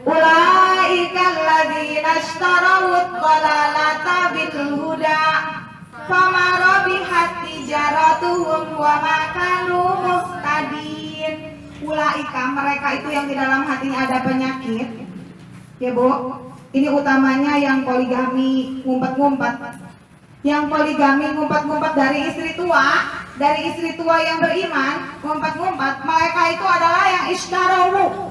Ulaikal ladzina ishtarawud dhalalata bil huda fama rabihat tijaratuhum wa ma kanu muhtadin. Ulaika, mereka itu yang di dalam hatinya ada penyakit. Ya Bu, ini utamanya yang poligami, ngumpet-ngumpet. Yang poligami ngumpet-ngumpet dari istri tua yang beriman, ngumpet-ngumpet. Mereka itu adalah yang ishtarawu,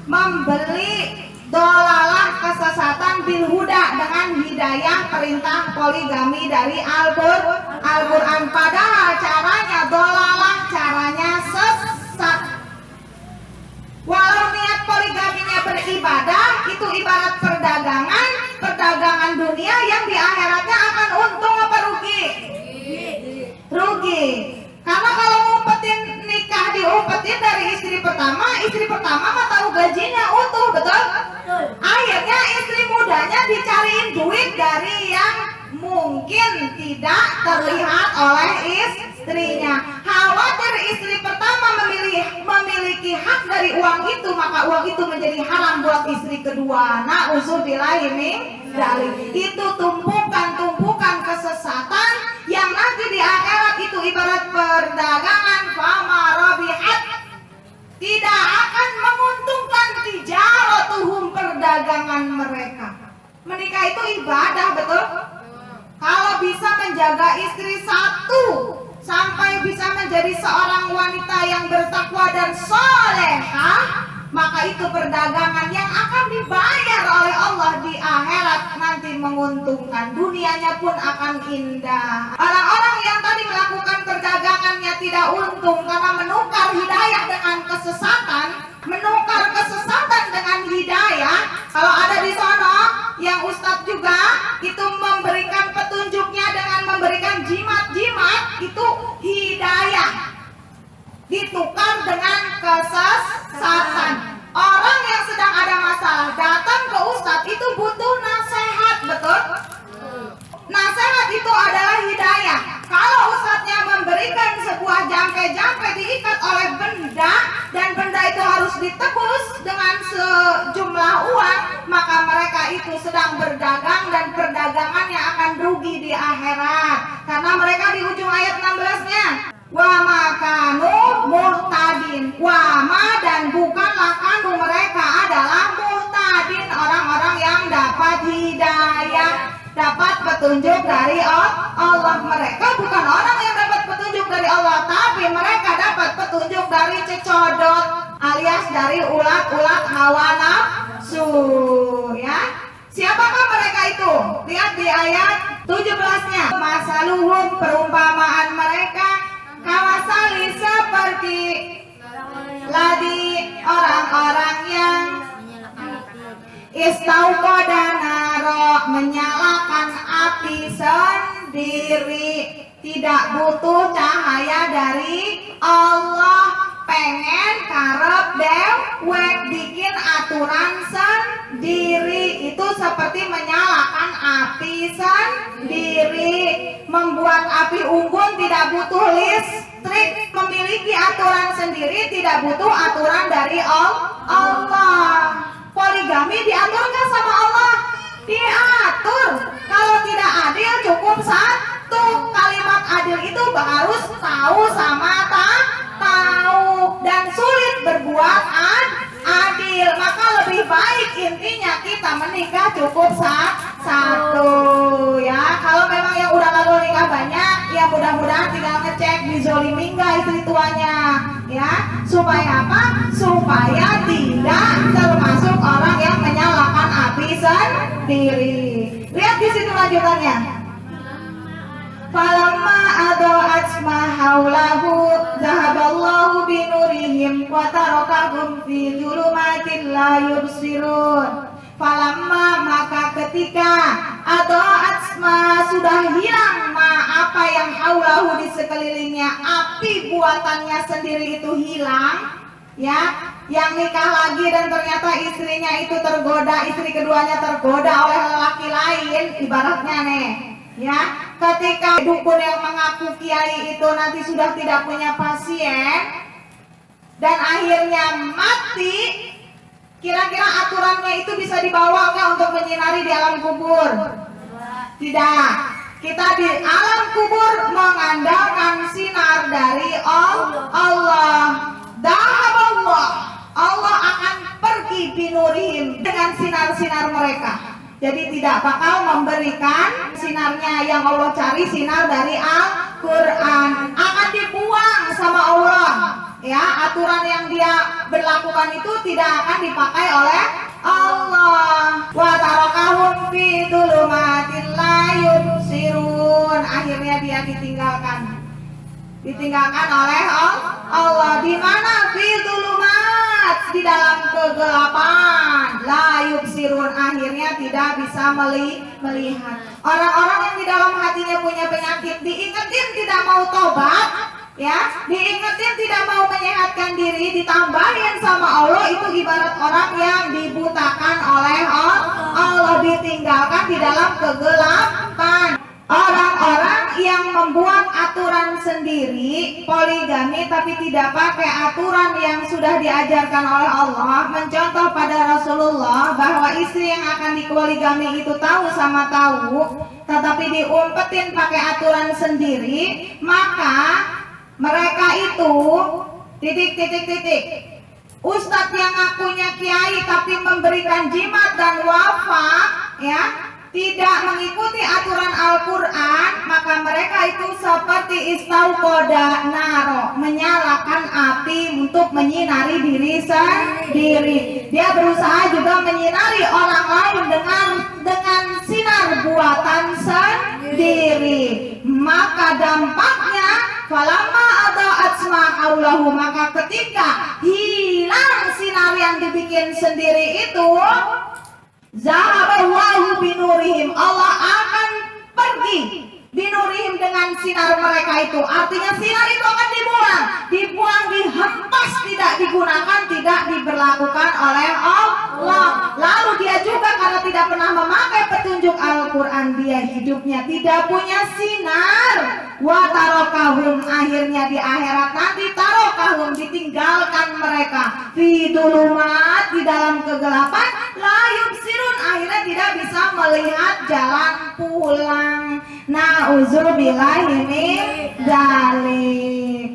membeli dolalah kesesatan bil huda dengan hidayah perintah poligami dari Al-Quran. Padahal caranya dolalah, caranya sesat. Walau niat poligaminya beribadah, itu ibarat perdagangan dunia yang di akhiratnya akan untung apa rugi? Rugi. Karena kalau ngumpetin nikah diumpetin dari istri pertama mah tahu gajinya utuh, betul? Akhirnya istri mudanya dicariin duit dari yang mungkin tidak terlihat oleh istrinya. Khawatir istri pertama memiliki hak dari uang itu, maka uang itu menjadi haram buat istri kedua. Na'udzubillahi min dzalik. Itu tumpukan kesesatan yang nanti di akhirat itu ibarat perdagangan, fama rabihat, tidak akan menguntungkan tijaratuhum, perdagangan mereka. Menikah itu ibadah, betul? Kalau bisa menjaga istri satu sampai bisa menjadi seorang wanita yang bertakwa dan solehah, maka itu perdagangan yang akan dibayar oleh Allah di akhirat, nanti menguntungkan, dunianya pun akan indah. Orang-orang yang tadi melakukan perdagangannya tidak untung karena menukar hidayah dengan kesesatan, menukar kesesatan dengan hidayah. Kalau ada di sana yang ustadz juga itu memberikan petunjuknya dengan memberikan jimat-jimat, itu hidayah ditukar dengan kesesatan. Orang yang sedang ada masalah datang ke ustadz itu butuh nasihat, betul? Nasihat itu adalah hidayah. Kalau ustadznya memberikan sebuah jampe-jampe diikat oleh benda, dan benda itu harus ditebus dengan sejumlah uang, maka mereka itu sedang berdagang dan perdagangannya akan rugi di akhirat. Karena mereka di ujung ayat 16-nya, wa makanu muhtadin, wama dan bukanlah kanu, mereka adalah muhtadin, orang-orang yang dapat hidayah, dapat petunjuk dari Allah. Mereka bukan orang yang dapat petunjuk dari Allah, tapi mereka dapat petunjuk dari cecodot alias dari ulat-ulat hawa nafsu, ya. Siapakah mereka itu? Lihat di ayat 17-nya. Masaluhum, perumpamaan mereka, kawasali seperti ladi orang-orang yang istauqada naro, menyalakan api sendiri, tidak butuh cahaya dari Allah, pengen karep dewek bikin aturan sendiri. Itu seperti menyalakan api sendiri, membuat api unggun tidak butuh listrik, memiliki aturan sendiri, tidak butuh aturan dari Allah. Poligami diatur nggak sama Allah? Diatur. Kalau tidak adil cukup satu. Kalimat adil itu harus tahu sama tahu, dan sulit berbuat adil. Maka lebih baik intinya kita menikah cukup satu, ya. Kalau memang yang udah lalu nikah banyak, ya mudah-mudahan tinggal ngecek dizolimi nggak istri tuanya, ya. Supaya apa? Supaya tidak termasuk orang yang menyalakan api sendiri. Lihat di situ lanjutannya. Falamma ado'at ma haulahu zahaballahu binurihim wa tarakahum fi dzulumatin la yubsirun. Falamma, maka ketika ado'at ma, sudah hilang ma, apa yang haulahu di sekelilingnya, api buatannya sendiri itu hilang, ya. Yang nikah lagi dan ternyata istrinya itu tergoda, istri keduanya tergoda oleh lelaki lain, ibaratnya nih, ya. Ketika dukun yang mengaku kiai itu nanti sudah tidak punya pasien dan akhirnya mati, kira-kira aturan aturannya itu bisa dibawa nggak untuk menyinari di alam kubur? Tidak. Kita di alam kubur mengandalkan sinar dari Allah. Dahaballah, Allah akan pergi binurihim dengan sinar-sinar mereka. Jadi tidak bakal memberikan sinarnya yang Allah cari, sinar dari Al-Quran. Akan dibuang sama Allah. Ya, aturan yang dia berlakukan itu tidak akan dipakai oleh Allah. Wa tarakahum fi dhulumatin la yubsirun. Akhirnya dia ditinggalkan oleh Allah. Di mana? Fi dhulumat, di dalam kegelapan. La yubsirun, akhirnya tidak bisa melihat. Orang-orang yang di dalam hatinya punya penyakit, diingetin tidak mau tobat, ya, diingetin tidak mau menyehatkan diri, ditambahin sama Allah, itu ibarat orang yang dibutakan oleh Allah, ditinggalkan di dalam kegelapan. Orang-orang yang membuat aturan sendiri poligami tapi tidak pakai aturan yang sudah diajarkan oleh Allah, mencontoh pada Rasulullah bahwa istri yang akan dipoligami itu tahu sama tahu tetapi diumpetin pakai aturan sendiri, maka mereka itu Ustadz yang ngakunya kiai tapi memberikan jimat dan wafat, ya, tidak mengikuti aturan Al-Quran, maka mereka itu seperti istauqoda naro, menyalakan api untuk menyinari diri sendiri. Dia berusaha juga menyinari orang lain dengan sinar buatan sendiri. Maka dampaknya falamma adaat sma'aulahu, maka ketika hilang sinar yang dibikin sendiri itu, zahaballahu binurihim, Allah akan pergi binurihim dengan sinar mereka itu. Artinya sinar itu akan dibuang, dihempas, tidak digunakan, tidak diberlakukan oleh Allah. Lalu dia juga karena tidak pernah memakai petunjuk Al-Quran, dia hidupnya tidak punya sinar. Wa tarokahum, akhirnya di akhirat nanti tarokahum, ditinggalkan mereka fi dhulumat, di dalam kegelapan, la yubsirun, akhirnya tidak bisa melihat jalan pulang. Na'udzubillahi min dzalik.